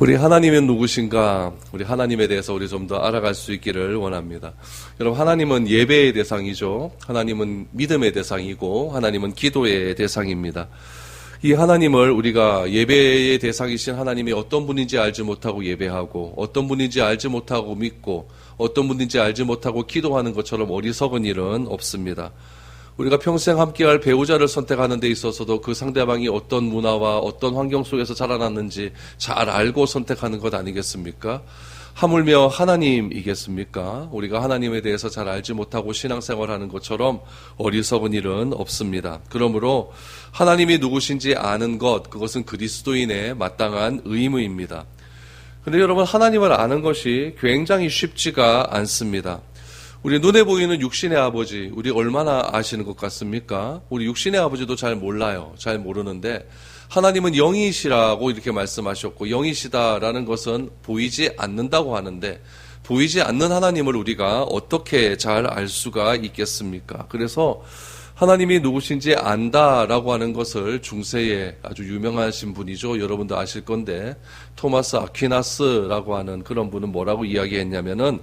우리 하나님은 누구신가? 우리 하나님에 대해서 우리 좀 더 알아갈 수 있기를 원합니다. 여러분, 하나님은 예배의 대상이죠. 하나님은 믿음의 대상이고 하나님은 기도의 대상입니다. 이 하나님을 우리가 예배의 대상이신 하나님이 어떤 분인지 알지 못하고 예배하고, 어떤 분인지 알지 못하고 믿고, 어떤 분인지 알지 못하고 기도하는 것처럼 어리석은 일은 없습니다. 우리가 평생 함께할 배우자를 선택하는 데 있어서도 그 상대방이 어떤 문화와 어떤 환경 속에서 자라났는지 잘 알고 선택하는 것 아니겠습니까? 하물며 하나님이겠습니까? 우리가 하나님에 대해서 잘 알지 못하고 신앙생활하는 것처럼 어리석은 일은 없습니다. 그러므로 하나님이 누구신지 아는 것, 그것은 그리스도인의 마땅한 의무입니다. 그런데 여러분, 하나님을 아는 것이 굉장히 쉽지가 않습니다. 우리 눈에 보이는 육신의 아버지, 우리 얼마나 아시는 것 같습니까? 우리 육신의 아버지도 잘 몰라요. 잘 모르는데 하나님은 영이시라고 이렇게 말씀하셨고, 영이시다라는 것은 보이지 않는다고 하는데 보이지 않는 하나님을 우리가 어떻게 잘 알 수가 있겠습니까? 그래서 하나님이 누구신지 안다라고 하는 것을 중세에 아주 유명하신 분이죠. 여러분도 아실 건데, 토마스 아퀴나스라고 하는 그런 분은 뭐라고 이야기했냐면은,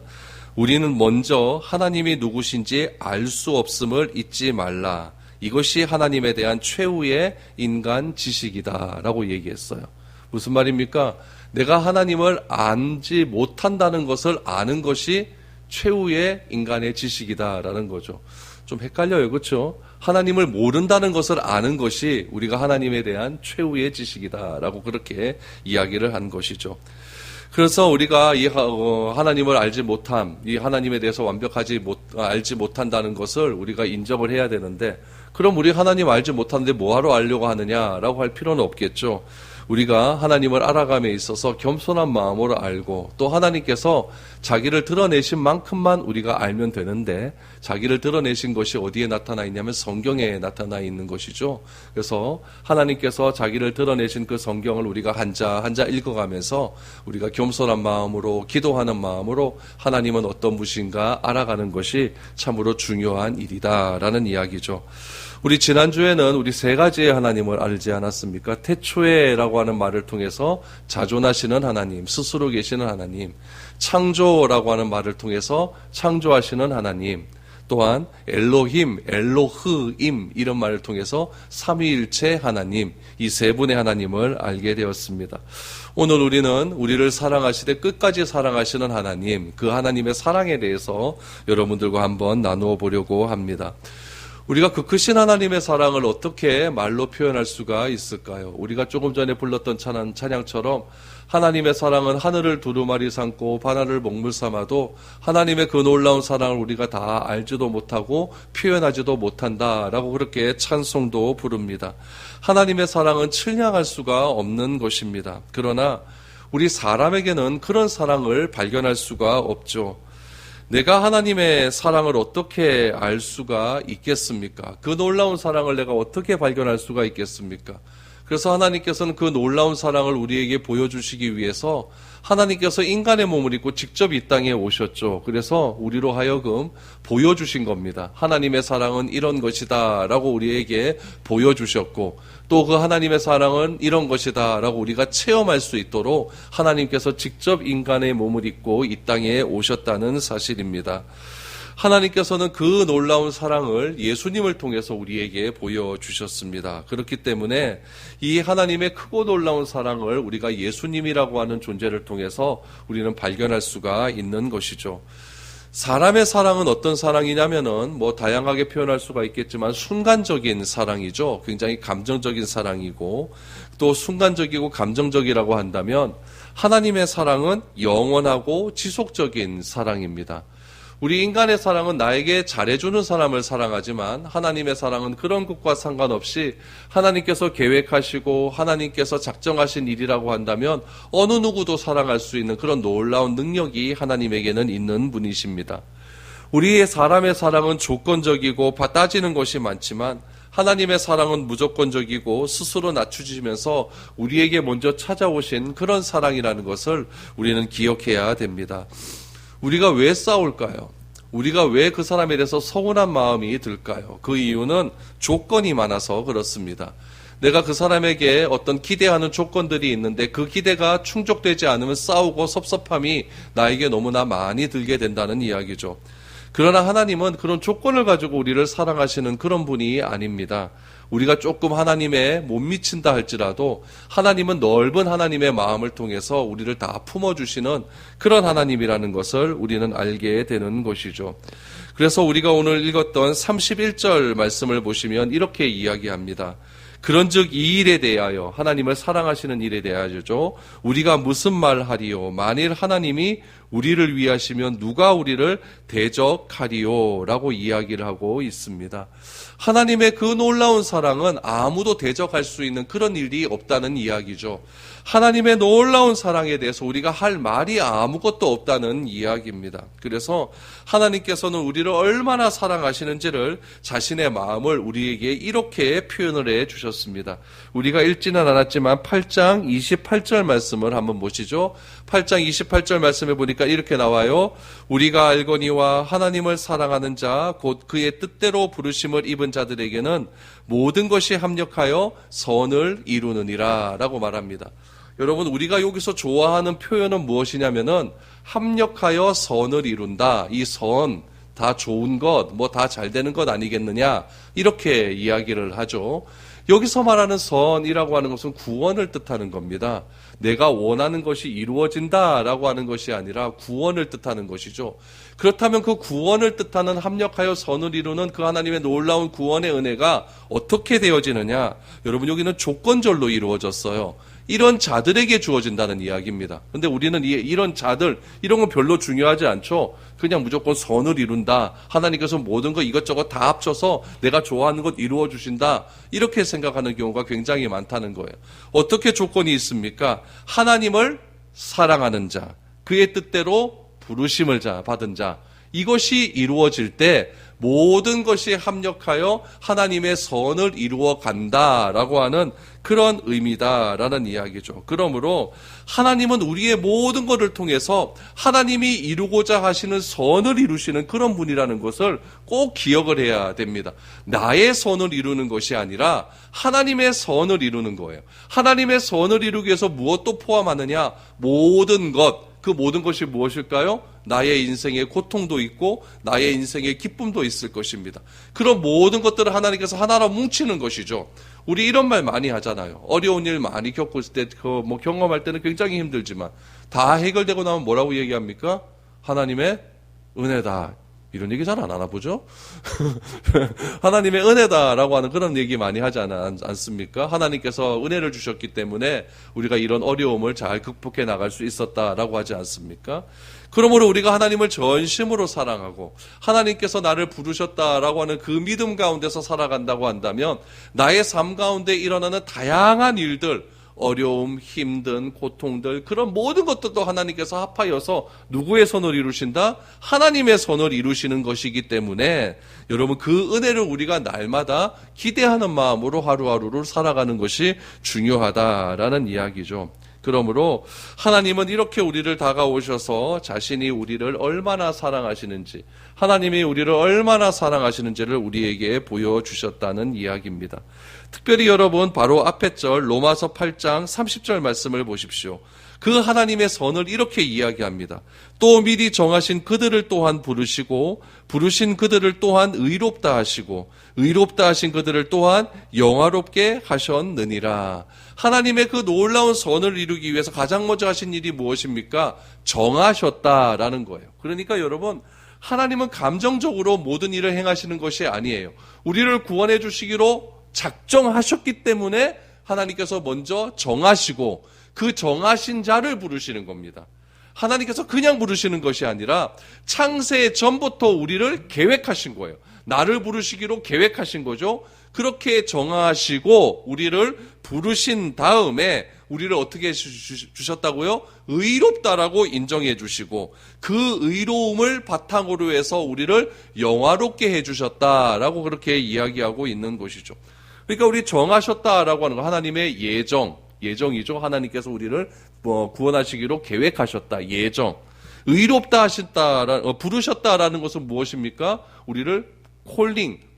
우리는 먼저 하나님이 누구신지 알 수 없음을 잊지 말라. 이것이 하나님에 대한 최후의 인간 지식이다라고 얘기했어요. 무슨 말입니까? 내가 하나님을 알지 못한다는 것을 아는 것이 최후의 인간의 지식이다라는 거죠. 좀 헷갈려요, 그렇죠? 하나님을 모른다는 것을 아는 것이 우리가 하나님에 대한 최후의 지식이다라고 그렇게 이야기를 한 것이죠. 그래서 우리가 이 하나님을 알지 못함, 이 하나님에 대해서 완벽하지 알지 못한다는 것을 우리가 인정을 해야 되는데, 그럼 우리 하나님 알지 못하는데 뭐하러 알려고 하느냐라고 할 필요는 없겠죠. 우리가 하나님을 알아감에 있어서 겸손한 마음으로 알고, 또 하나님께서 자기를 드러내신 만큼만 우리가 알면 되는데, 자기를 드러내신 것이 어디에 나타나 있냐면 성경에 나타나 있는 것이죠. 그래서 하나님께서 자기를 드러내신 그 성경을 우리가 한자 한자 읽어가면서 우리가 겸손한 마음으로, 기도하는 마음으로 하나님은 어떤 분이신가 알아가는 것이 참으로 중요한 일이다라는 이야기죠. 우리 지난주에는 우리 세 가지의 하나님을 알지 않았습니까? 태초에라고 하는 말을 통해서 자존하시는 하나님, 스스로 계시는 하나님, 창조라고 하는 말을 통해서 창조하시는 하나님, 또한 엘로힘, 엘로흐임 이런 말을 통해서 삼위일체 하나님, 이 세 분의 하나님을 알게 되었습니다. 오늘 우리는 우리를 사랑하시되 끝까지 사랑하시는 하나님, 그 하나님의 사랑에 대해서 여러분들과 한번 나누어 보려고 합니다. 우리가 그 크신 하나님의 사랑을 어떻게 말로 표현할 수가 있을까요? 우리가 조금 전에 불렀던 찬양처럼 하나님의 사랑은 하늘을 두루마리 삼고 바다를 먹물 삼아도 하나님의 그 놀라운 사랑을 우리가 다 알지도 못하고 표현하지도 못한다라고 그렇게 찬송도 부릅니다. 하나님의 사랑은 측량할 수가 없는 것입니다. 그러나 우리 사람에게는 그런 사랑을 발견할 수가 없죠. 내가 하나님의 사랑을 어떻게 알 수가 있겠습니까? 그 놀라운 사랑을 내가 어떻게 발견할 수가 있겠습니까? 그래서 하나님께서는 그 놀라운 사랑을 우리에게 보여주시기 위해서 하나님께서 인간의 몸을 입고 직접 이 땅에 오셨죠. 그래서 우리로 하여금 보여주신 겁니다. 하나님의 사랑은 이런 것이다 라고 우리에게 보여주셨고, 또 그 하나님의 사랑은 이런 것이다 라고 우리가 체험할 수 있도록 하나님께서 직접 인간의 몸을 입고 이 땅에 오셨다는 사실입니다. 하나님께서는 그 놀라운 사랑을 예수님을 통해서 우리에게 보여주셨습니다. 그렇기 때문에 이 하나님의 크고 놀라운 사랑을 우리가 예수님이라고 하는 존재를 통해서 우리는 발견할 수가 있는 것이죠. 사람의 사랑은 어떤 사랑이냐면은 다양하게 표현할 수가 있겠지만 순간적인 사랑이죠. 굉장히 감정적인 사랑이고, 또 순간적이고 감정적이라고 한다면 하나님의 사랑은 영원하고 지속적인 사랑입니다. 우리 인간의 사랑은 나에게 잘해주는 사람을 사랑하지만 하나님의 사랑은 그런 것과 상관없이 하나님께서 계획하시고 하나님께서 작정하신 일이라고 한다면 어느 누구도 사랑할 수 있는 그런 놀라운 능력이 하나님에게는 있는 분이십니다. 우리의 사람의 사랑은 조건적이고 따지는 것이 많지만 하나님의 사랑은 무조건적이고 스스로 낮추시면서 우리에게 먼저 찾아오신 그런 사랑이라는 것을 우리는 기억해야 됩니다. 우리가 왜 싸울까요? 우리가 왜 그 사람에 대해서 서운한 마음이 들까요? 그 이유는 조건이 많아서 그렇습니다. 내가 그 사람에게 어떤 기대하는 조건들이 있는데 그 기대가 충족되지 않으면 싸우고 섭섭함이 나에게 너무나 많이 들게 된다는 이야기죠. 그러나 하나님은 그런 조건을 가지고 우리를 사랑하시는 그런 분이 아닙니다. 우리가 조금 하나님에 못 미친다 할지라도 하나님은 넓은 하나님의 마음을 통해서 우리를 다 품어주시는 그런 하나님이라는 것을 우리는 알게 되는 것이죠. 그래서 우리가 오늘 읽었던 31절 말씀을 보시면 이렇게 이야기합니다. 그런즉 이 일에 대하여, 하나님을 사랑하시는 일에 대하여죠, 우리가 무슨 말하리요? 만일 하나님이 우리를 위하시면 누가 우리를 대적하리요? 라고 이야기를 하고 있습니다. 하나님의 그 놀라운 사랑은 아무도 대적할 수 있는 그런 일이 없다는 이야기죠. 하나님의 놀라운 사랑에 대해서 우리가 할 말이 아무것도 없다는 이야기입니다. 그래서 하나님께서는 우리를 얼마나 사랑하시는지를, 자신의 마음을 우리에게 이렇게 표현을 해 주셨습니다. 우리가 읽지는 않았지만 8장 28절 말씀을 한번 보시죠. 8장 28절 말씀에 보니까 이렇게 나와요. 우리가 알거니와 하나님을 사랑하는 자, 곧 그의 뜻대로 부르심을 입은 자들에게는 모든 것이 합력하여 선을 이루느니라 라고 말합니다. 여러분, 우리가 여기서 좋아하는 표현은 무엇이냐면은 합력하여 선을 이룬다. 이 선, 다 좋은 것, 뭐 다 잘 되는 것 아니겠느냐, 이렇게 이야기를 하죠. 여기서 말하는 선이라고 하는 것은 구원을 뜻하는 겁니다. 내가 원하는 것이 이루어진다라고 하는 것이 아니라 구원을 뜻하는 것이죠. 그렇다면 그 구원을 뜻하는 합력하여 선을 이루는 그 하나님의 놀라운 구원의 은혜가 어떻게 되어지느냐? 여러분, 여기는 조건절로 이루어졌어요. 이런 자들에게 주어진다는 이야기입니다. 근데 우리는 이런 자들, 이런 건 별로 중요하지 않죠. 그냥 무조건 선을 이룬다. 하나님께서 모든 거 이것저것 다 합쳐서 내가 좋아하는 것 이루어 주신다. 이렇게 생각하는 경우가 굉장히 많다는 거예요. 어떻게 조건이 있습니까? 하나님을 사랑하는 자, 그의 뜻대로 부르심을 받은 자, 이것이 이루어질 때 모든 것이 합력하여 하나님의 선을 이루어 간다라고 하는 그런 의미다라는 이야기죠. 그러므로 하나님은 우리의 모든 것을 통해서 하나님이 이루고자 하시는 선을 이루시는 그런 분이라는 것을 꼭 기억을 해야 됩니다. 나의 선을 이루는 것이 아니라 하나님의 선을 이루는 거예요. 하나님의 선을 이루기 위해서 무엇도 포함하느냐? 모든 것. 그 모든 것이 무엇일까요? 나의 인생의 고통도 있고 나의 인생의 기쁨도 있을 것입니다. 그런 모든 것들을 하나님께서 하나로 뭉치는 것이죠. 우리 이런 말 많이 하잖아요. 어려운 일 많이 겪을 때, 경험할 때는 굉장히 힘들지만 다 해결되고 나면 뭐라고 얘기합니까? 하나님의 은혜다. 이런 얘기 잘 안 하나 보죠? 하나님의 은혜다라고 하는 그런 얘기 많이 하지 않습니까? 하나님께서 은혜를 주셨기 때문에 우리가 이런 어려움을 잘 극복해 나갈 수 있었다라고 하지 않습니까? 그러므로 우리가 하나님을 전심으로 사랑하고 하나님께서 나를 부르셨다라고 하는 그 믿음 가운데서 살아간다고 한다면 나의 삶 가운데 일어나는 다양한 일들, 어려움, 힘든 고통들, 그런 모든 것들도 하나님께서 합하여서 누구의 선을 이루신다? 하나님의 선을 이루시는 것이기 때문에 여러분, 그 은혜를 우리가 날마다 기대하는 마음으로 하루하루를 살아가는 것이 중요하다라는 이야기죠. 그러므로 하나님은 이렇게 우리를 다가오셔서 자신이 우리를 얼마나 사랑하시는지, 하나님이 우리를 얼마나 사랑하시는지를 우리에게 보여주셨다는 이야기입니다. 특별히 여러분, 바로 앞에 절 로마서 8장 30절 말씀을 보십시오. 그 하나님의 선을 이렇게 이야기합니다. 또 미리 정하신 그들을 또한 부르시고 부르신 그들을 또한 의롭다 하시고 의롭다 하신 그들을 또한 영화롭게 하셨느니라. 하나님의 그 놀라운 선을 이루기 위해서 가장 먼저 하신 일이 무엇입니까? 정하셨다라는 거예요. 그러니까 여러분, 하나님은 감정적으로 모든 일을 행하시는 것이 아니에요. 우리를 구원해 주시기로 작정하셨기 때문에 하나님께서 먼저 정하시고 그 정하신 자를 부르시는 겁니다. 하나님께서 그냥 부르시는 것이 아니라 창세 전부터 우리를 계획하신 거예요. 나를 부르시기로 계획하신 거죠. 그렇게 정하시고 우리를 부르신 다음에 우리를 어떻게 주셨다고요? 의롭다라고 인정해 주시고 그 의로움을 바탕으로 해서 우리를 영화롭게 해 주셨다라고 그렇게 이야기하고 있는 것이죠. 그러니까 우리 정하셨다라고 하는 거 하나님의 예정이죠. 하나님께서 우리를 구원하시기로 계획하셨다. 예정. 의롭다 하셨다, 부르셨다라는 것은 무엇입니까? 우리를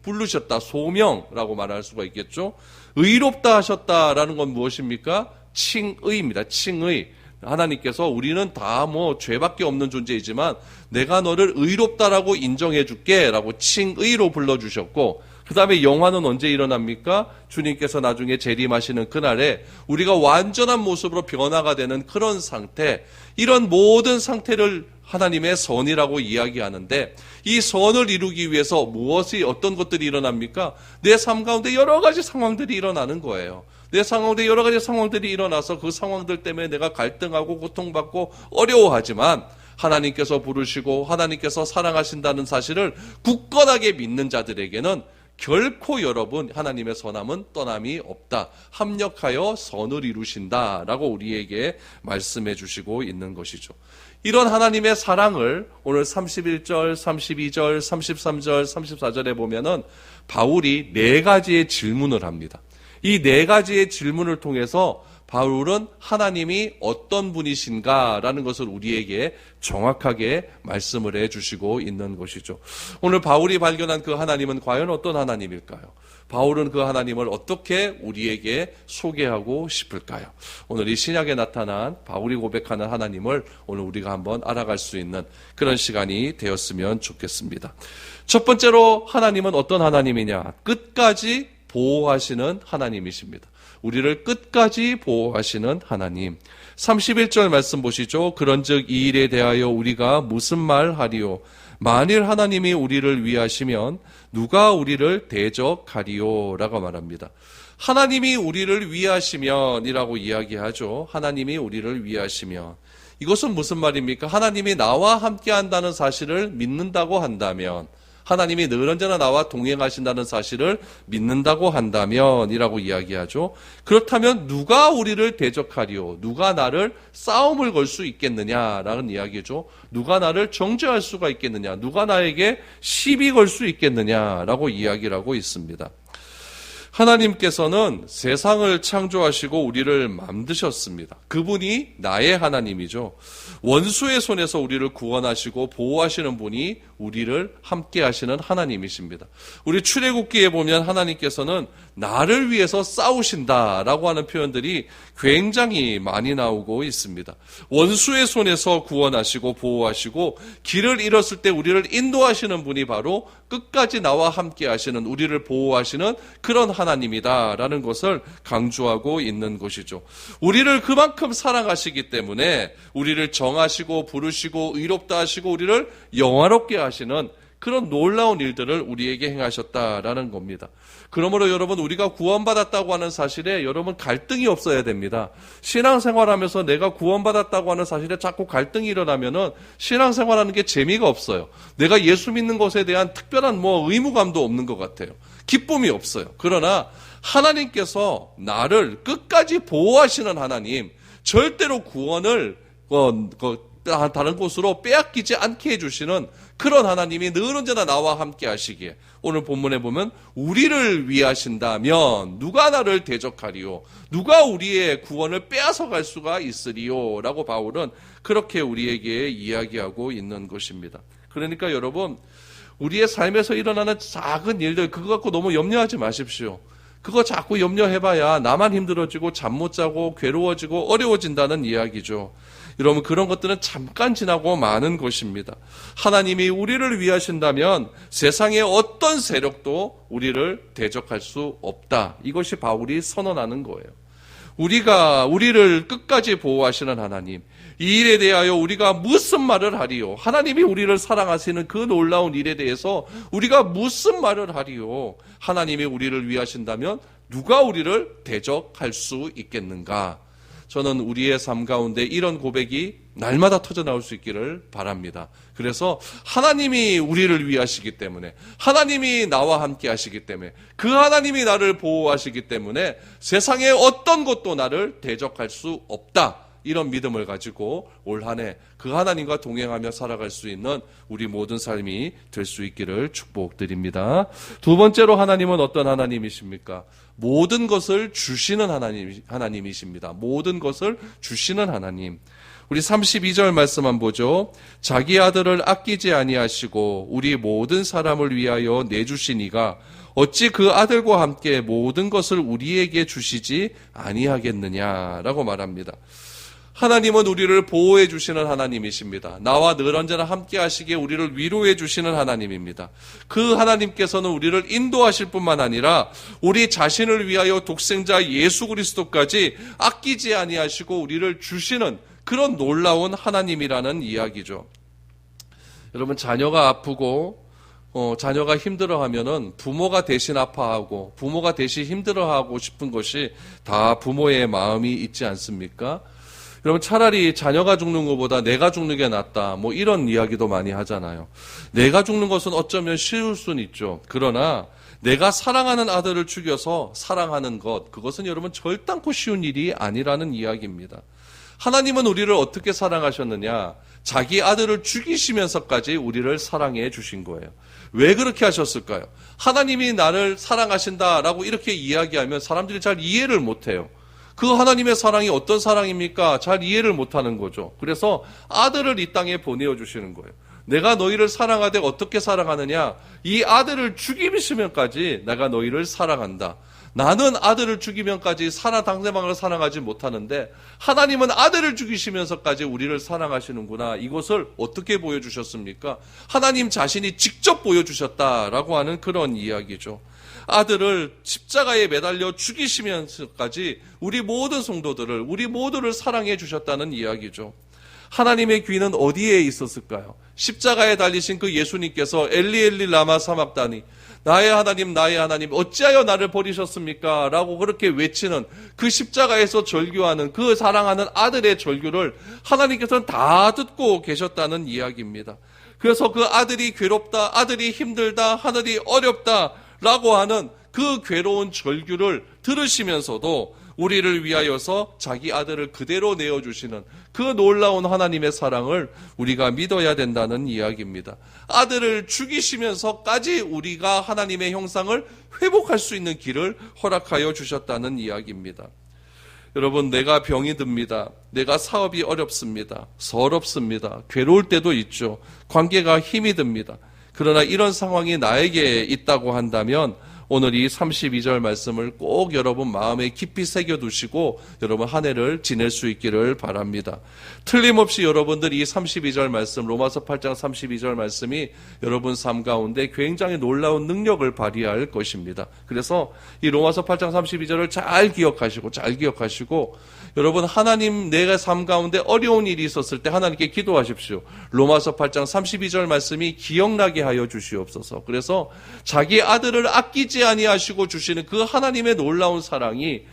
부르셨다. 소명라고 말할 수가 있겠죠. 의롭다 하셨다라는 건 무엇입니까? 칭의입니다. 칭의. 하나님께서 우리는 다 죄밖에 없는 존재이지만 내가 너를 의롭다라고 인정해 줄게 라고 칭의로 불러주셨고, 그 다음에 영화는 언제 일어납니까? 주님께서 나중에 재림하시는 그날에 우리가 완전한 모습으로 변화가 되는 그런 상태, 이런 모든 상태를 하나님의 선이라고 이야기하는데, 이 선을 이루기 위해서 어떤 것들이 일어납니까? 내 삶 가운데 여러 가지 상황들이 일어나는 거예요. 내 삶 가운데 여러 가지 상황들이 일어나서 그 상황들 때문에 내가 갈등하고 고통받고 어려워하지만 하나님께서 부르시고 하나님께서 사랑하신다는 사실을 굳건하게 믿는 자들에게는 결코 여러분 하나님의 선함은 떠남이 없다. 합력하여 선을 이루신다라고 우리에게 말씀해 주시고 있는 것이죠. 이런 하나님의 사랑을 오늘 31절, 32절, 33절, 34절에 보면은 바울이 4가지의 질문을 합니다. 이 4가지의 질문을 통해서 바울은 하나님이 어떤 분이신가라는 것을 우리에게 정확하게 말씀을 해주시고 있는 것이죠. 오늘 바울이 발견한 그 하나님은 과연 어떤 하나님일까요? 바울은 그 하나님을 어떻게 우리에게 소개하고 싶을까요? 오늘 이 신약에 나타난 바울이 고백하는 하나님을 오늘 우리가 한번 알아갈 수 있는 그런 시간이 되었으면 좋겠습니다. 첫 번째로 하나님은 어떤 하나님이냐? 끝까지 보호하시는 하나님이십니다. 우리를 끝까지 보호하시는 하나님. 31절 말씀 보시죠. 그런즉 이 일에 대하여 우리가 무슨 말 하리요? 만일 하나님이 우리를 위하시면 누가 우리를 대적하리요? 라고 말합니다. 하나님이 우리를 위하시면 이라고 이야기하죠. 하나님이 우리를 위하시면. 이것은 무슨 말입니까? 하나님이 나와 함께 한다는 사실을 믿는다고 한다면, 하나님이 늘 언제나 나와 동행하신다는 사실을 믿는다고 한다면 이라고 이야기하죠. 그렇다면 누가 우리를 대적하리요? 누가 나를 싸움을 걸 수 있겠느냐라는 이야기죠. 누가 나를 정죄할 수가 있겠느냐? 누가 나에게 시비 걸 수 있겠느냐라고 이야기를 하고 있습니다. 하나님께서는 세상을 창조하시고 우리를 만드셨습니다. 그분이 나의 하나님이죠. 원수의 손에서 우리를 구원하시고 보호하시는 분이 우리를 함께 하시는 하나님이십니다. 우리 출애굽기에 보면 하나님께서는 나를 위해서 싸우신다라고 하는 표현들이 굉장히 많이 나오고 있습니다. 원수의 손에서 구원하시고 보호하시고 길을 잃었을 때 우리를 인도하시는 분이 바로 끝까지 나와 함께 하시는, 우리를 보호하시는 그런 하나님이다라는 것을 강조하고 있는 것이죠. 우리를 그만큼 사랑하시기 때문에 우리를 정하시고 부르시고 의롭다 하시고 우리를 영화롭게 하시는 그런 놀라운 일들을 우리에게 행하셨다라는 겁니다. 그러므로 여러분, 우리가 구원받았다고 하는 사실에 여러분 갈등이 없어야 됩니다. 신앙생활하면서 내가 구원받았다고 하는 사실에 자꾸 갈등이 일어나면은 신앙생활하는 게 재미가 없어요. 내가 예수 믿는 것에 대한 특별한 의무감도 없는 것 같아요. 기쁨이 없어요. 그러나 하나님께서 나를 끝까지 보호하시는 하나님, 절대로 구원을 다른 곳으로 빼앗기지 않게 해주시는 그런 하나님이 늘 언제나 나와 함께 하시기에 오늘 본문에 보면 우리를 위하신다면 누가 나를 대적하리요? 누가 우리의 구원을 빼앗아 갈 수가 있으리요? 라고 바울은 그렇게 우리에게 이야기하고 있는 것입니다. 그러니까 여러분, 우리의 삶에서 일어나는 작은 일들, 그거 갖고 너무 염려하지 마십시오. 그거 자꾸 염려해봐야 나만 힘들어지고 잠 못 자고 괴로워지고 어려워진다는 이야기죠. 여러분, 그런 것들은 잠깐 지나고 마는 것입니다. 하나님이 우리를 위하신다면 세상의 어떤 세력도 우리를 대적할 수 없다. 이것이 바울이 선언하는 거예요. 우리를 끝까지 보호하시는 하나님, 이 일에 대하여 우리가 무슨 말을 하리요? 하나님이 우리를 사랑하시는 그 놀라운 일에 대해서 우리가 무슨 말을 하리요? 하나님이 우리를 위하신다면 누가 우리를 대적할 수 있겠는가? 저는 우리의 삶 가운데 이런 고백이 날마다 터져나올 수 있기를 바랍니다. 그래서 하나님이 우리를 위하시기 때문에, 하나님이 나와 함께 하시기 때문에, 그 하나님이 나를 보호하시기 때문에 세상의 어떤 것도 나를 대적할 수 없다. 이런 믿음을 가지고 올 한 해 그 하나님과 동행하며 살아갈 수 있는 우리 모든 삶이 될 수 있기를 축복드립니다. 두 번째로, 하나님은 어떤 하나님이십니까? 모든 것을 주시는 하나님이십니다. 모든 것을 주시는 하나님. 우리 32절 말씀 한번 보죠. 자기 아들을 아끼지 아니하시고 우리 모든 사람을 위하여 내주시니가 어찌 그 아들과 함께 모든 것을 우리에게 주시지 아니하겠느냐라고 말합니다. 하나님은 우리를 보호해 주시는 하나님이십니다. 나와 늘 언제나 함께 하시기에 우리를 위로해 주시는 하나님입니다. 그 하나님께서는 우리를 인도하실 뿐만 아니라 우리 자신을 위하여 독생자 예수 그리스도까지 아끼지 아니하시고 우리를 주시는 그런 놀라운 하나님이라는 이야기죠. 여러분, 자녀가 아프고 자녀가 힘들어하면은 부모가 대신 아파하고 부모가 대신 힘들어하고 싶은 것이 다 부모의 마음이 있지 않습니까? 여러분, 차라리 자녀가 죽는 것보다 내가 죽는 게 낫다, 뭐 이런 이야기도 많이 하잖아요. 내가 죽는 것은 어쩌면 쉬울 수는 있죠. 그러나 내가 사랑하는 아들을 죽여서 사랑하는 것, 그것은 여러분 절단코 쉬운 일이 아니라는 이야기입니다. 하나님은 우리를 어떻게 사랑하셨느냐? 자기 아들을 죽이시면서까지 우리를 사랑해 주신 거예요. 왜 그렇게 하셨을까요? 하나님이 나를 사랑하신다라고 이렇게 이야기하면 사람들이 잘 이해를 못해요. 그 하나님의 사랑이 어떤 사랑입니까? 잘 이해를 못하는 거죠. 그래서 아들을 이 땅에 보내어 주시는 거예요. 내가 너희를 사랑하되 어떻게 사랑하느냐? 이 아들을 죽이시면까지 내가 너희를 사랑한다. 나는 아들을 죽이면까지 상대방을 사랑하지 못하는데 하나님은 아들을 죽이시면서까지 우리를 사랑하시는구나. 이것을 어떻게 보여주셨습니까? 하나님 자신이 직접 보여주셨다라고 하는 그런 이야기죠. 아들을 십자가에 매달려 죽이시면서까지 우리 모든 성도들을, 우리 모두를 사랑해 주셨다는 이야기죠. 하나님의 귀는 어디에 있었을까요? 십자가에 달리신 그 예수님께서 엘리 엘리 라마 사막다니, 나의 하나님 나의 하나님 어찌하여 나를 버리셨습니까? 라고 그렇게 외치는 그 십자가에서 절규하는 그 사랑하는 아들의 절규를 하나님께서는 다 듣고 계셨다는 이야기입니다. 그래서 그 아들이 괴롭다, 아들이 힘들다, 하늘이 어렵다 라고 하는 그 괴로운 절규를 들으시면서도 우리를 위하여서 자기 아들을 그대로 내어주시는 그 놀라운 하나님의 사랑을 우리가 믿어야 된다는 이야기입니다. 아들을 죽이시면서까지 우리가 하나님의 형상을 회복할 수 있는 길을 허락하여 주셨다는 이야기입니다. 여러분, 내가 병이 듭니다. 내가 사업이 어렵습니다. 서럽습니다. 괴로울 때도 있죠. 관계가 힘이 듭니다. 그러나 이런 상황이 나에게 있다고 한다면 오늘 이 32절 말씀을 꼭 여러분 마음에 깊이 새겨두시고 여러분 한 해를 지낼 수 있기를 바랍니다. 틀림없이 여러분들 이 32절 말씀, 로마서 8장 32절 말씀이 여러분 삶 가운데 굉장히 놀라운 능력을 발휘할 것입니다. 그래서 이 로마서 8장 32절을 잘 기억하시고 여러분 하나님 내가 삶 가운데 어려운 일이 있었을 때 하나님께 기도하십시오. 로마서 8장 32절 말씀이 기억나게 하여 주시옵소서. 그래서 자기 아들을 아끼지 아니하시고 주시는 그 하나님의 놀라운 사랑이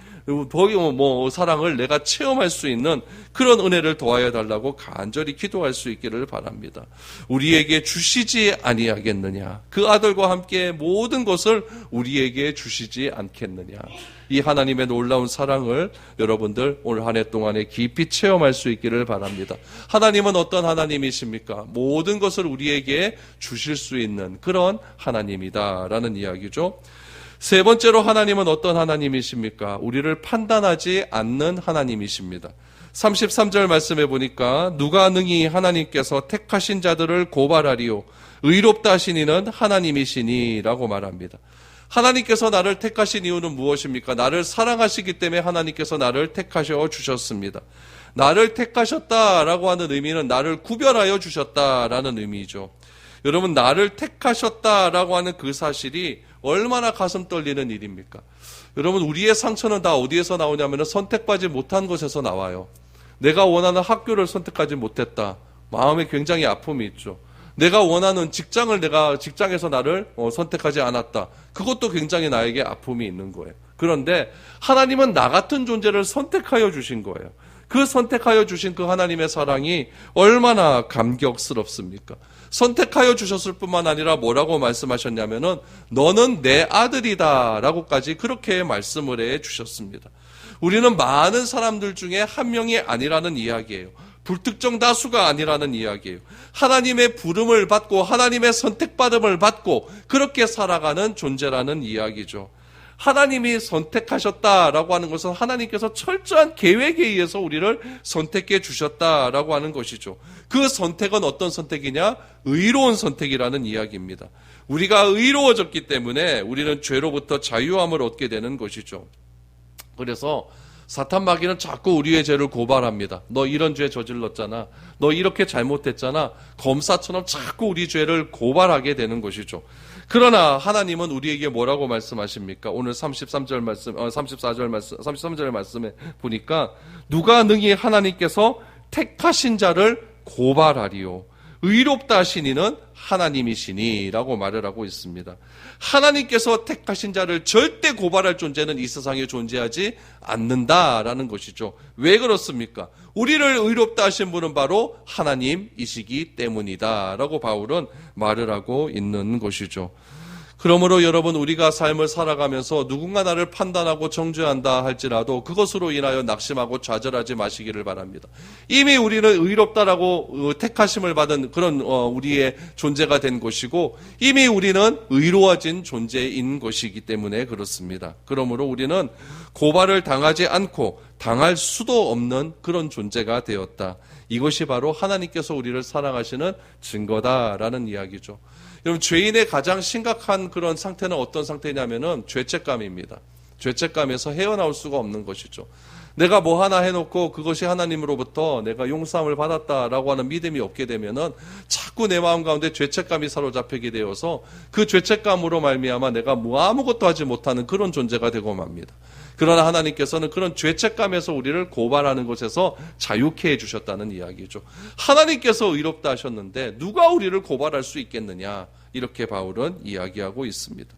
사랑을 내가 체험할 수 있는 그런 은혜를 더하여 달라고 간절히 기도할 수 있기를 바랍니다. 우리에게 주시지 아니하겠느냐? 그 아들과 함께 모든 것을 우리에게 주시지 않겠느냐? 이 하나님의 놀라운 사랑을 여러분들 올 한 해 동안에 깊이 체험할 수 있기를 바랍니다. 하나님은 어떤 하나님이십니까? 모든 것을 우리에게 주실 수 있는 그런 하나님이다라는 이야기죠. 세 번째로 하나님은 어떤 하나님이십니까? 우리를 판단하지 않는 하나님이십니다. 33절 말씀해 보니까 누가 능히 하나님께서 택하신 자들을 고발하리요 의롭다 하신 이는 하나님이시니 라고 말합니다. 하나님께서 나를 택하신 이유는 무엇입니까? 나를 사랑하시기 때문에 하나님께서 나를 택하셔 주셨습니다. 나를 택하셨다라고 하는 의미는 나를 구별하여 주셨다라는 의미죠. 여러분, 나를 택하셨다라고 하는 그 사실이 얼마나 가슴 떨리는 일입니까? 여러분, 우리의 상처는 다 어디에서 나오냐면 선택받지 못한 것에서 나와요. 내가 원하는 학교를 선택하지 못했다. 마음에 굉장히 아픔이 있죠. 내가 원하는 직장에서 나를 선택하지 않았다. 그것도 굉장히 나에게 아픔이 있는 거예요. 그런데 하나님은 나 같은 존재를 선택하여 주신 거예요. 그 선택하여 주신 그 하나님의 사랑이 얼마나 감격스럽습니까? 선택하여 주셨을 뿐만 아니라 뭐라고 말씀하셨냐면은 너는 내 아들이다 라고까지 그렇게 말씀을 해 주셨습니다. 우리는 많은 사람들 중에 한 명이 아니라는 이야기예요. 불특정 다수가 아니라는 이야기예요. 하나님의 부름을 받고 하나님의 선택받음을 받고 그렇게 살아가는 존재라는 이야기죠. 하나님이 선택하셨다라고 하는 것은 하나님께서 철저한 계획에 의해서 우리를 선택해 주셨다라고 하는 것이죠. 그 선택은 어떤 선택이냐? 의로운 선택이라는 이야기입니다. 우리가 의로워졌기 때문에 우리는 죄로부터 자유함을 얻게 되는 것이죠. 그래서 사탄 마귀는 자꾸 우리의 죄를 고발합니다. 너 이런 죄 저질렀잖아. 너 이렇게 잘못했잖아. 검사처럼 자꾸 우리 죄를 고발하게 되는 것이죠. 그러나 하나님은 우리에게 뭐라고 말씀하십니까? 오늘 33절 말씀, 34절 말씀, 33절 말씀에 보니까 누가 능히 하나님께서 택하신 자를 고발하리요. 의롭다 하시니는 하나님이시니라고 말을 하고 있습니다. 하나님께서 택하신 자를 절대 고발할 존재는 이 세상에 존재하지 않는다라는 것이죠. 왜 그렇습니까? 우리를 의롭다 하신 분은 바로 하나님이시기 때문이다라고 바울은 말을 하고 있는 것이죠. 그러므로 여러분, 우리가 삶을 살아가면서 누군가 나를 판단하고 정죄한다 할지라도 그것으로 인하여 낙심하고 좌절하지 마시기를 바랍니다. 이미 우리는 의롭다라고 택하심을 받은 그런 우리의 존재가 된 것이고, 이미 우리는 의로워진 존재인 것이기 때문에 그렇습니다. 그러므로 우리는 고발을 당하지 않고 당할 수도 없는 그런 존재가 되었다. 이것이 바로 하나님께서 우리를 사랑하시는 증거다라는 이야기죠. 여러분, 죄인의 가장 심각한 그런 상태는 어떤 상태냐면은 죄책감입니다. 죄책감에서 헤어나올 수가 없는 것이죠. 내가 뭐 하나 해놓고 그것이 하나님으로부터 내가 용서함을 받았다라고 하는 믿음이 없게 되면은 자꾸 내 마음 가운데 죄책감이 사로잡히게 되어서 그 죄책감으로 말미암아 내가 뭐 아무것도 하지 못하는 그런 존재가 되고 맙니다. 그러나 하나님께서는 그런 죄책감에서 우리를 고발하는 것에서 자유케 해주셨다는 이야기죠. 하나님께서 의롭다 하셨는데 누가 우리를 고발할 수 있겠느냐, 이렇게 바울은 이야기하고 있습니다.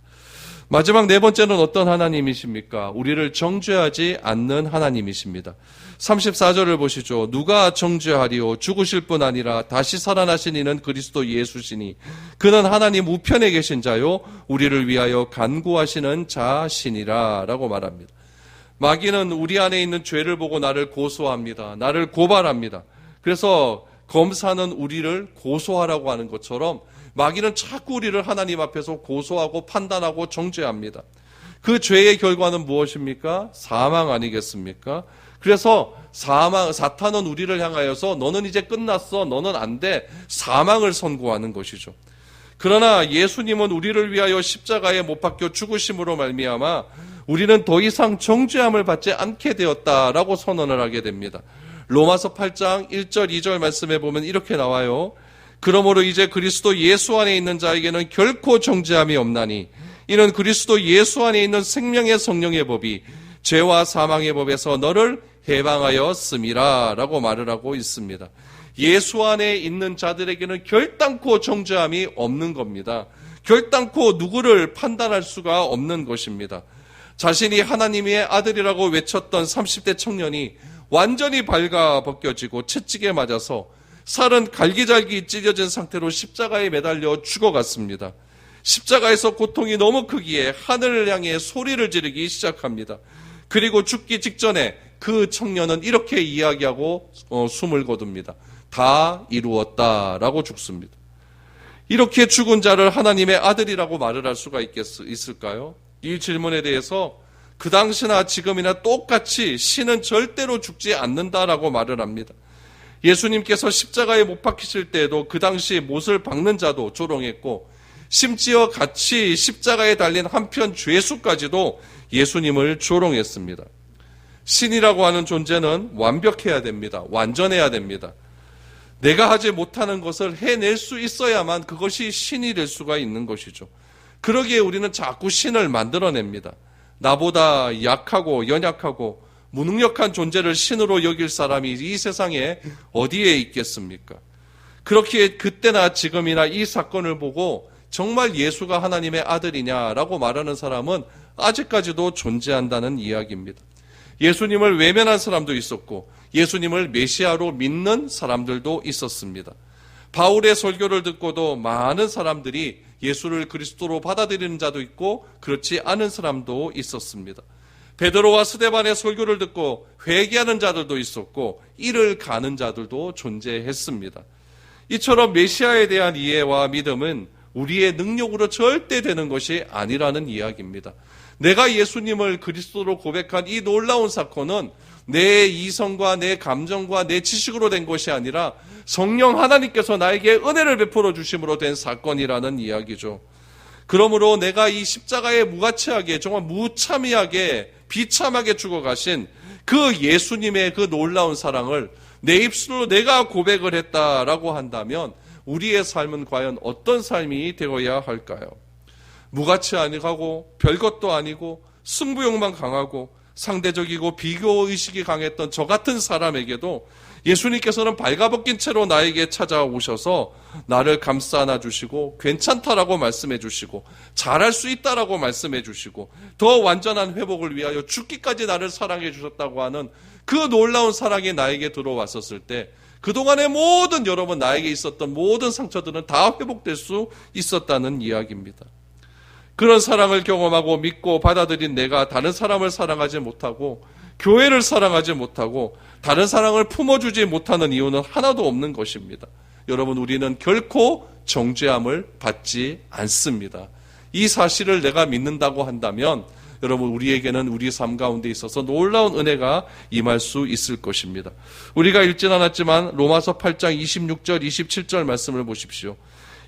마지막 네 번째는 어떤 하나님이십니까? 우리를 정죄하지 않는 하나님이십니다. 34절을 보시죠. 누가 정죄하리요? 죽으실 뿐 아니라 다시 살아나신 이는 그리스도 예수시니 그는 하나님 우편에 계신 자요 우리를 위하여 간구하시는 자시니라 라고 말합니다. 마귀는 우리 안에 있는 죄를 보고 나를 고소합니다. 나를 고발합니다. 그래서 검사는 우리를 고소하라고 하는 것처럼 마귀는 자꾸 우리를 하나님 앞에서 고소하고 판단하고 정죄합니다. 그 죄의 결과는 무엇입니까? 사망 아니겠습니까? 그래서 사탄은 우리를 향하여서 너는 이제 끝났어, 너는 안 돼, 사망을 선고하는 것이죠. 그러나 예수님은 우리를 위하여 십자가에 못 박혀 죽으심으로 말미암아 우리는 더 이상 정죄함을 받지 않게 되었다라고 선언을 하게 됩니다. 로마서 8장 1절 2절 말씀에 보면 이렇게 나와요. 그러므로 이제 그리스도 예수 안에 있는 자에게는 결코 정죄함이 없나니 이는 그리스도 예수 안에 있는 생명의 성령의 법이 죄와 사망의 법에서 너를 해방하였음이라 라고 말을 하고 있습니다. 예수 안에 있는 자들에게는 결단코 정죄함이 없는 겁니다. 결단코 누구를 판단할 수가 없는 것입니다. 자신이 하나님의 아들이라고 외쳤던 30대 청년이 완전히 발가벗겨지고 채찍에 맞아서 살은 갈기잘기 찢어진 상태로 십자가에 매달려 죽어갔습니다. 십자가에서 고통이 너무 크기에 하늘을 향해 소리를 지르기 시작합니다. 그리고 죽기 직전에 그 청년은 이렇게 이야기하고 숨을 거둡니다. 다 이루었다라고 죽습니다. 이렇게 죽은 자를 하나님의 아들이라고 말을 할 수가 있을까요? 이 질문에 대해서 그 당시나 지금이나 똑같이 신은 절대로 죽지 않는다라고 말을 합니다. 예수님께서 십자가에 못 박히실 때에도 그 당시 못을 박는 자도 조롱했고 심지어 같이 십자가에 달린 한편 죄수까지도 예수님을 조롱했습니다. 신이라고 하는 존재는 완벽해야 됩니다. 완전해야 됩니다. 내가 하지 못하는 것을 해낼 수 있어야만 그것이 신이 될 수가 있는 것이죠. 그러기에 우리는 자꾸 신을 만들어냅니다. 나보다 약하고 연약하고 무능력한 존재를 신으로 여길 사람이 이 세상에 어디에 있겠습니까? 그렇게 그때나 지금이나 이 사건을 보고 정말 예수가 하나님의 아들이냐라고 말하는 사람은 아직까지도 존재한다는 이야기입니다. 예수님을 외면한 사람도 있었고 예수님을 메시아로 믿는 사람들도 있었습니다. 바울의 설교를 듣고도 많은 사람들이 예수를 그리스도로 받아들이는 자도 있고 그렇지 않은 사람도 있었습니다. 베드로와 스데반의 설교를 듣고 회개하는 자들도 있었고 이를 가는 자들도 존재했습니다. 이처럼 메시아에 대한 이해와 믿음은 우리의 능력으로 절대 되는 것이 아니라는 이야기입니다. 내가 예수님을 그리스도로 고백한 이 놀라운 사건은 내 이성과 내 감정과 내 지식으로 된 것이 아니라 성령 하나님께서 나에게 은혜를 베풀어 주심으로 된 사건이라는 이야기죠. 그러므로 내가 이 십자가에 무가치하게 정말 무참하게 비참하게 죽어가신 그 예수님의 그 놀라운 사랑을 내 입술로 내가 고백을 했다라고 한다면 우리의 삶은 과연 어떤 삶이 되어야 할까요? 무가치 아니하고 별것도 아니고 승부욕만 강하고 상대적이고 비교의식이 강했던 저 같은 사람에게도 예수님께서는 발가벗긴 채로 나에게 찾아오셔서 나를 감싸 안아주시고 괜찮다라고 말씀해 주시고 잘할 수 있다라고 말씀해 주시고 더 완전한 회복을 위하여 죽기까지 나를 사랑해 주셨다고 하는 그 놀라운 사랑이 나에게 들어왔었을 때 그동안의 모든 여러분 나에게 있었던 모든 상처들은 다 회복될 수 있었다는 이야기입니다. 그런 사랑을 경험하고 믿고 받아들인 내가 다른 사람을 사랑하지 못하고 교회를 사랑하지 못하고 다른 사랑을 품어주지 못하는 이유는 하나도 없는 것입니다. 여러분, 우리는 결코 정죄함을 받지 않습니다. 이 사실을 내가 믿는다고 한다면 여러분, 우리에게는 우리 삶 가운데 있어서 놀라운 은혜가 임할 수 있을 것입니다. 우리가 읽진 않았지만 로마서 8장 26절 27절 말씀을 보십시오.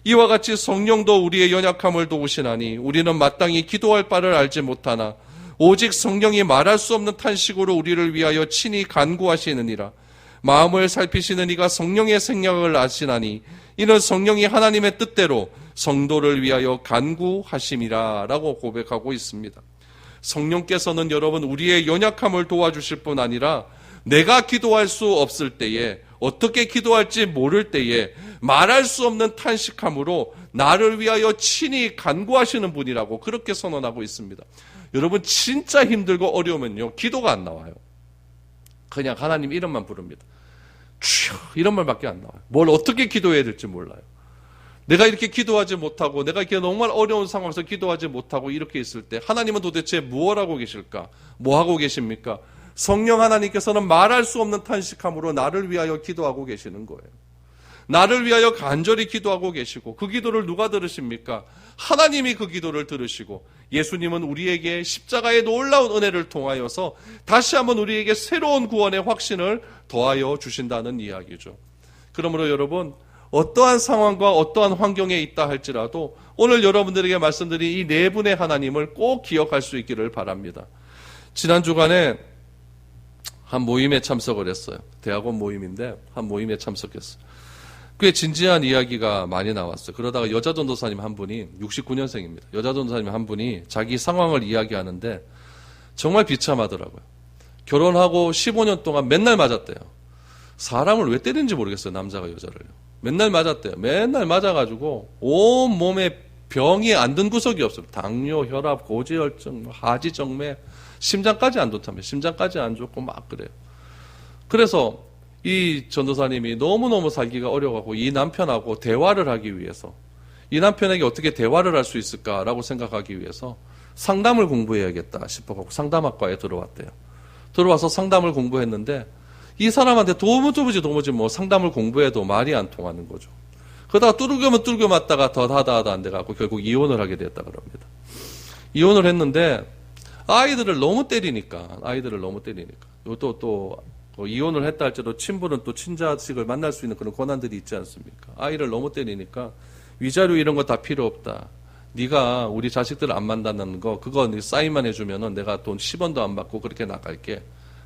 이와 같이 성령도 우리의 연약함을 도우시나니 우리는 마땅히 기도할 바를 알지 못하나 오직 성령이 말할 수 없는 탄식으로 우리를 위하여 친히 간구하시느니라. 마음을 살피시는 이가 성령의 생각을 아시나니 이는 성령이 하나님의 뜻대로 성도를 위하여 간구하심이라 라고 고백하고 있습니다. 성령께서는 여러분 우리의 연약함을 도와주실 뿐 아니라 내가 기도할 수 없을 때에 어떻게 기도할지 모를 때에 말할 수 없는 탄식함으로 나를 위하여 친히 간구하시는 분이라고 그렇게 선언하고 있습니다. 여러분 진짜 힘들고 어려우면요 기도가 안 나와요. 그냥 하나님 이름만 부릅니다. 주여 이런 말밖에 안 나와요. 뭘 어떻게 기도해야 될지 몰라요. 내가 이렇게 기도하지 못하고 내가 이렇게 정말 어려운 상황에서 기도하지 못하고 이렇게 있을 때 하나님은 도대체 무엇 하고 계실까? 뭐 하고 계십니까? 성령 하나님께서는 말할 수 없는 탄식함으로 나를 위하여 기도하고 계시는 거예요. 나를 위하여 간절히 기도하고 계시고 그 기도를 누가 들으십니까? 하나님이 그 기도를 들으시고 예수님은 우리에게 십자가의 놀라운 은혜를 통하여서 다시 한번 우리에게 새로운 구원의 확신을 더하여 주신다는 이야기죠. 그러므로 여러분 어떠한 상황과 어떠한 환경에 있다 할지라도 오늘 여러분들에게 말씀드린 이 네 분의 하나님을 꼭 기억할 수 있기를 바랍니다. 지난 주간에 한 모임에 참석을 했어요. 대학원 모임인데 한 모임에 참석했어요. 꽤 진지한 이야기가 많이 나왔어요. 그러다가 여자 전도사님 한 분이 69년생입니다. 여자 전도사님 한 분이 자기 상황을 이야기하는데 정말 비참하더라고요. 결혼하고 15년 동안 맨날 맞았대요. 사람을 왜 때리는지 모르겠어요. 남자가 여자를요. 맨날 맞았대요. 맨날 맞아가지고 온 몸에 병이 안 든 구석이 없어요. 당뇨, 혈압, 고지혈증, 하지정맥, 심장까지 안 좋다며. 심장까지 안 좋고 막 그래요. 그래서 이 전도사님이 너무너무 살기가 어려워하고 이 남편하고 대화를 하기 위해서 이 남편에게 어떻게 대화를 할 수 있을까라고 생각하기 위해서 상담을 공부해야겠다 싶어서 상담학과에 들어왔대요. 들어와서 상담을 공부했는데 이 사람한테 도무지 뭐 상담을 공부해도 말이 안 통하는 거죠. 그러다가 뚫겨 맞다가 더 하다 안 돼갖고 결국 이혼을 하게 됐다 그럽니다. 이혼을 했는데 아이들을 너무 때리니까 또 이혼을 했다 할지라도 친부는 또 친자식을 만날 수 있는 그런 권한들이 있지 않습니까? 아이를 너무 때리니까 위자료 이런 거 다 필요 없다. 네가 우리 자식들을 안 만나는 거 그거 사인만 해주면은 내가 돈 10원도 안 받고 그렇게 나갈게.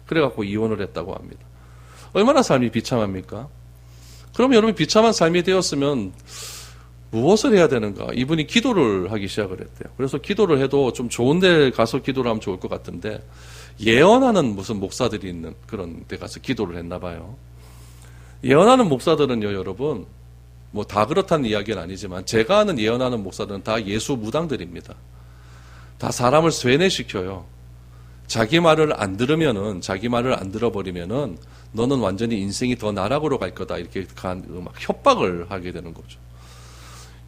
그래갖고 이혼을 했다고 합니다. 얼마나 삶이 비참합니까? 그럼 여러분 비참한 삶이 되었으면 무엇을 해야 되는가? 이분이 기도를 하기 시작을 했대요. 그래서 기도를 해도 좀 좋은 데 가서 기도를 하면 좋을 것 같은데 예언하는 무슨 목사들이 있는 그런 데 가서 기도를 했나 봐요. 예언하는 목사들은요, 여러분, 뭐 다 그렇다는 이야기는 아니지만 제가 아는 예언하는 목사들은 다 예수 무당들입니다. 다 사람을 쇠뇌시켜요. 자기 말을 안 들어버리면은 너는 완전히 인생이 더 나락으로 갈 거다. 이렇게 막 협박을 하게 되는 거죠.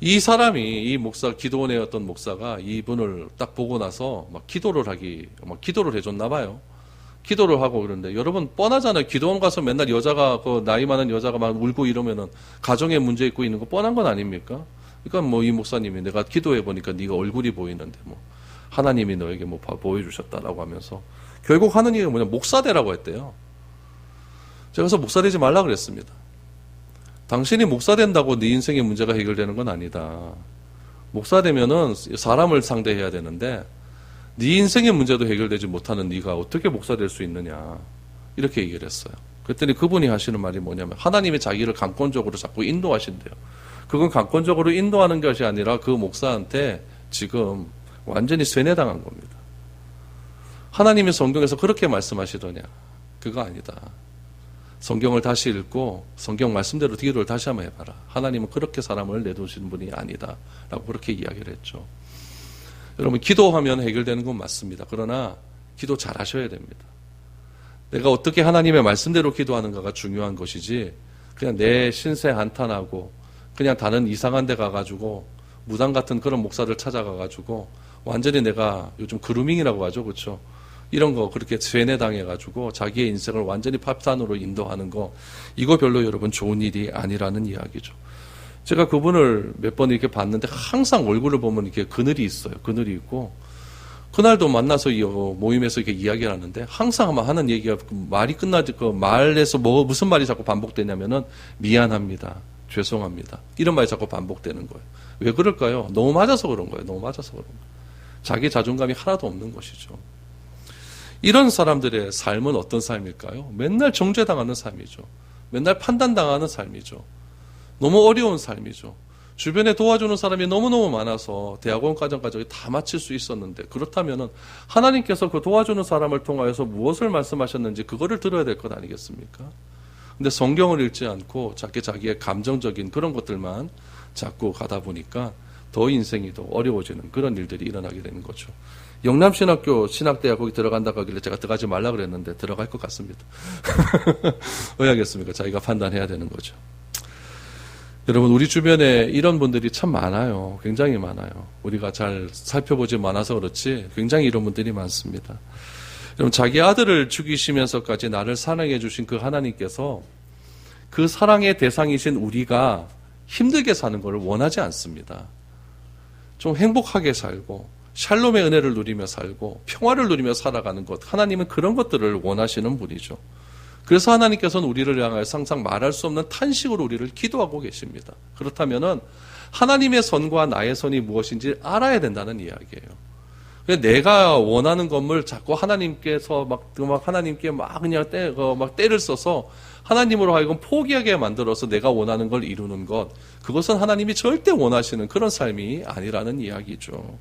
이 사람이, 이 목사, 기도원의 어떤 목사가 이분을 딱 보고 나서 막 기도를 해줬나 봐요. 기도를 하고 그러는데 여러분 뻔하잖아요. 기도원 가서 맨날 여자가, 그 나이 많은 여자가 막 울고 이러면은 가정에 문제 있고 있는 거 뻔한 건 아닙니까? 그러니까 뭐 이 목사님이 내가 기도해 보니까 네가 얼굴이 보이는데 뭐 하나님이 너에게 뭐 보여주셨다라고 하면서 결국 하는 얘기가 뭐냐, 목사되라고 했대요. 제가 그래서 목사되지 말라 그랬습니다. 당신이 목사된다고 네 인생의 문제가 해결되는 건 아니다. 목사되면은 사람을 상대해야 되는데 네 인생의 문제도 해결되지 못하는 네가 어떻게 목사될 수 있느냐, 이렇게 얘기를 했어요. 그랬더니 그분이 하시는 말이 뭐냐면 하나님이 자기를 강권적으로 자꾸 인도하신대요. 그건 강권적으로 인도하는 것이 아니라 그 목사한테 지금 완전히 쇠뇌당한 겁니다. 하나님이 성경에서 그렇게 말씀하시더냐? 그거 아니다. 성경을 다시 읽고 성경 말씀대로 기도를 다시 한번 해봐라. 하나님은 그렇게 사람을 내두시는 분이 아니다 라고 그렇게 이야기를 했죠. 여러분, 기도하면 해결되는 건 맞습니다. 그러나 기도 잘 하셔야 됩니다. 내가 어떻게 하나님의 말씀대로 기도하는가가 중요한 것이지, 그냥 내 신세 한탄하고 그냥 다른 이상한 데 가가지고 무당 같은 그런 목사들 찾아가가지고 완전히 내가 요즘 그루밍이라고 하죠, 그렇죠? 이런 거 그렇게 쇠뇌당해가지고 자기의 인생을 완전히 파탄으로 인도하는 거, 이거 별로 여러분 좋은 일이 아니라는 이야기죠. 제가 그분을 몇 번 이렇게 봤는데 항상 얼굴을 보면 이렇게 그늘이 있어요. 그늘이 있고, 그날도 만나서 모임에서 이렇게 이야기를 하는데 항상 아마 하는 얘기가, 말이 끝나지, 그 말에서 무슨 말이 자꾸 반복되냐면은 미안합니다, 죄송합니다, 이런 말이 자꾸 반복되는 거예요. 왜 그럴까요? 너무 맞아서 그런 거예요. 너무 맞아서 그런 거예요. 자기 자존감이 하나도 없는 것이죠. 이런 사람들의 삶은 어떤 삶일까요? 맨날 정죄당하는 삶이죠. 맨날 판단당하는 삶이죠. 너무 어려운 삶이죠. 주변에 도와주는 사람이 너무너무 많아서 대학원 과정까지 다 마칠 수 있었는데, 그렇다면 하나님께서 그 도와주는 사람을 통하여서 무엇을 말씀하셨는지 그거를 들어야 될 것 아니겠습니까? 근데 성경을 읽지 않고 자기의 감정적인 그런 것들만 자꾸 가다 보니까 더 인생이 더 어려워지는 그런 일들이 일어나게 되는 거죠. 영남신학교 신학대학 거기 들어간다고 하길래 제가 들어가지 말라 그랬는데 들어갈 것 같습니다. 왜 하겠습니까? 자기가 판단해야 되는 거죠. 여러분, 우리 주변에 이런 분들이 참 많아요. 굉장히 많아요. 우리가 잘 살펴보지 않아서 그렇지 굉장히 이런 분들이 많습니다. 여러분, 자기 아들을 죽이시면서까지 나를 사랑해 주신 그 하나님께서 그 사랑의 대상이신 우리가 힘들게 사는 것을 원하지 않습니다. 좀 행복하게 살고 샬롬의 은혜를 누리며 살고 평화를 누리며 살아가는 것, 하나님은 그런 것들을 원하시는 분이죠. 그래서 하나님께서는 우리를 향하여 항상 말할 수 없는 탄식으로 우리를 기도하고 계십니다. 그렇다면 하나님의 선과 나의 선이 무엇인지 알아야 된다는 이야기예요. 내가 원하는 것을 자꾸 하나님께서 하나님께 그냥 때를 써서 하나님으로 하여금 포기하게 만들어서 내가 원하는 걸 이루는 것, 그것은 하나님이 절대 원하시는 그런 삶이 아니라는 이야기죠.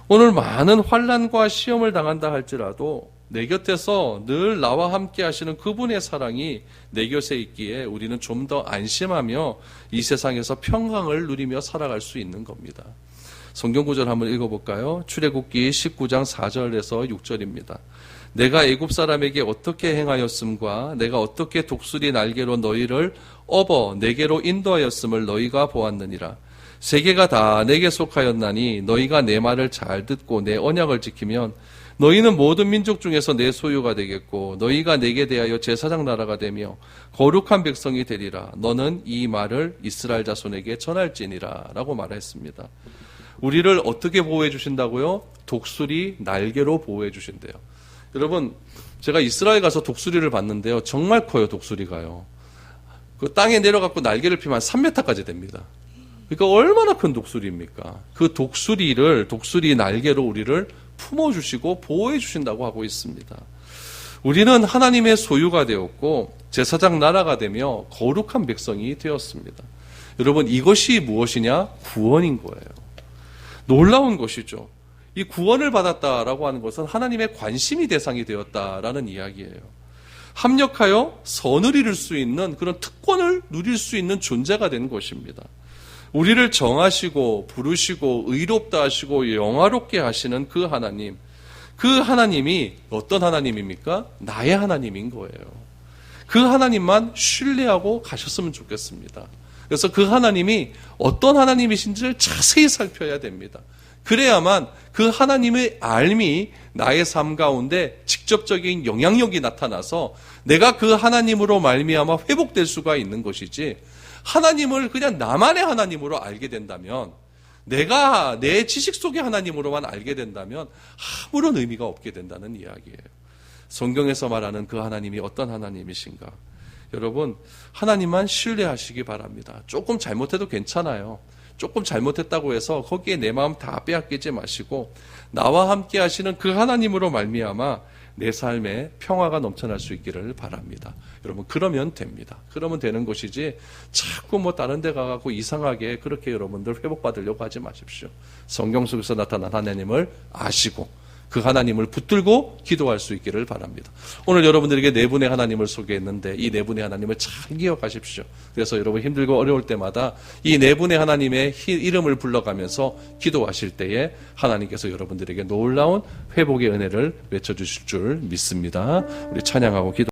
오늘 많은 환난과 시험을 당한다 할지라도 내 곁에서 늘 나와 함께 하시는 그분의 사랑이 내 곁에 있기에 우리는 좀 더 안심하며 이 세상에서 평강을 누리며 살아갈 수 있는 겁니다. 성경 구절 한번 읽어볼까요? 출애굽기 19장 4절에서 6절입니다. 내가 애굽 사람에게 어떻게 행하였음과 내가 어떻게 독수리 날개로 너희를 업어 내게로 인도하였음을 너희가 보았느니라. 세계가 다 내게 속하였나니 너희가 내 말을 잘 듣고 내 언약을 지키면 너희는 모든 민족 중에서 내 소유가 되겠고 너희가 내게 대하여 제사장 나라가 되며 거룩한 백성이 되리라. 너는 이 말을 이스라엘 자손에게 전할지니라 라고 말했습니다. 우리를 어떻게 보호해 주신다고요? 독수리 날개로 보호해 주신대요. 여러분, 제가 이스라엘 가서 독수리를 봤는데요, 정말 커요. 독수리가요. 그 땅에 내려갖고 날개를 피면 한 3m까지 됩니다. 그러니까 얼마나 큰 독수리입니까? 그 독수리 날개로 우리를 품어주시고 보호해주신다고 하고 있습니다. 우리는 하나님의 소유가 되었고 제사장 나라가 되며 거룩한 백성이 되었습니다. 여러분, 이것이 무엇이냐? 구원인 거예요. 놀라운 것이죠. 이 구원을 받았다라고 하는 것은 하나님의 관심이 대상이 되었다라는 이야기예요. 합력하여 선을 이룰 수 있는 그런 특권을 누릴 수 있는 존재가 된 것입니다. 우리를 정하시고 부르시고 의롭다 하시고 영화롭게 하시는 그 하나님, 그 하나님이 어떤 하나님입니까? 나의 하나님인 거예요. 그 하나님만 신뢰하고 가셨으면 좋겠습니다. 그래서 그 하나님이 어떤 하나님이신지를 자세히 살펴야 됩니다. 그래야만 그 하나님의 알미 나의 삶 가운데 직접적인 영향력이 나타나서 내가 그 하나님으로 말미암아 회복될 수가 있는 것이지, 하나님을 그냥 나만의 하나님으로 알게 된다면 내가 내 지식 속의 하나님으로만 알게 된다면 아무런 의미가 없게 된다는 이야기예요. 성경에서 말하는 그 하나님이 어떤 하나님이신가? 여러분, 하나님만 신뢰하시기 바랍니다. 조금 잘못해도 괜찮아요. 조금 잘못했다고 해서 거기에 내 마음 다 빼앗기지 마시고 나와 함께 하시는 그 하나님으로 말미암아 내 삶에 평화가 넘쳐날 수 있기를 바랍니다. 여러분, 그러면 됩니다. 그러면 되는 것이지 자꾸 뭐 다른 데 가고 이상하게 그렇게 여러분들 회복받으려고 하지 마십시오. 성경 속에서 나타난 하나님을 아시고 그 하나님을 붙들고 기도할 수 있기를 바랍니다. 오늘 여러분들에게 네 분의 하나님을 소개했는데 이 네 분의 하나님을 잘 기억하십시오. 그래서 여러분 힘들고 어려울 때마다 이 네 분의 하나님의 이름을 불러가면서 기도하실 때에 하나님께서 여러분들에게 놀라운 회복의 은혜를 외쳐주실 줄 믿습니다. 우리 찬양하고 기도